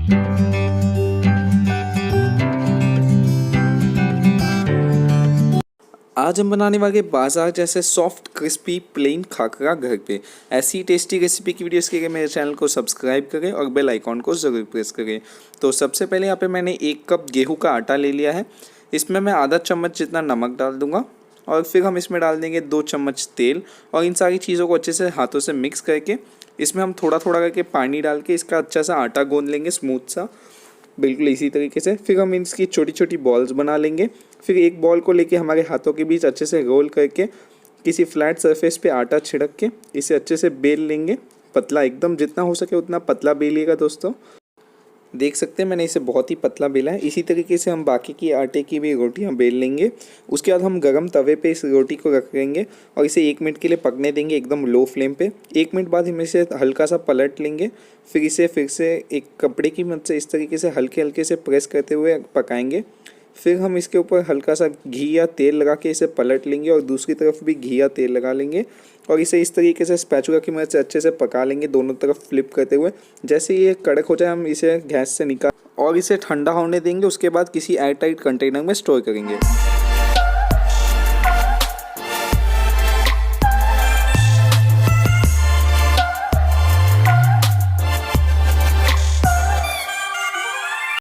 आज हम बनाने वाले बाजार जैसे सॉफ्ट क्रिस्पी प्लेन खाखरा घर पे। ऐसी टेस्टी रेसिपी की वीडियोस के लिए मेरे चैनल को सब्सक्राइब करें और बेल आइकॉन को ज़रूर प्रेस करें। तो सबसे पहले यहाँ पे मैंने 1 कप गेहूं का आटा ले लिया है। इसमें मैं आधा चम्मच जितना नमक डाल दूंगा और फिर हम इसमें डाल देंगे 2 चम्मच तेल और इन सारी चीज़ों को अच्छे से हाथों से मिक्स करके इसमें हम थोड़ा थोड़ा करके पानी डाल के इसका अच्छा सा आटा गूंद लेंगे, स्मूथ सा, बिल्कुल इसी तरीके से। फिर हम इसकी छोटी छोटी बॉल्स बना लेंगे। फिर एक बॉल को लेके हमारे हाथों के बीच अच्छे से रोल करके किसी फ्लैट सरफेस पे आटा छिड़क के इसे अच्छे से बेल लेंगे। पतला, एकदम जितना हो सके उतना पतला बेलिएगा दोस्तों। देख सकते हैं मैंने इसे बहुत ही पतला बेला है। इसी तरीके से हम बाकी की आटे की भी रोटियां बेल लेंगे। उसके बाद हम गरम तवे पे इस रोटी को रख देंगे और इसे 1 मिनट के लिए पकने देंगे एकदम लो फ्लेम पे। 1 मिनट बाद हम इसे हल्का सा पलट लेंगे। फिर इसे फिर से एक कपड़े की मदद से इस तरीके से हल्के हल्के से प्रेस करते हुए पकाएंगे। फिर हम इसके ऊपर हल्का सा घी या तेल लगा के इसे पलट लेंगे और दूसरी तरफ भी घी या तेल लगा लेंगे और इसे इस तरीके से स्पैचुला की मदद से अच्छे से पका लेंगे, दोनों तरफ फ्लिप करते हुए। जैसे ये कड़क हो जाए हम इसे गैस से निकाल और इसे ठंडा होने देंगे। उसके बाद किसी एयर टाइट कंटेनर में स्टोर करेंगे।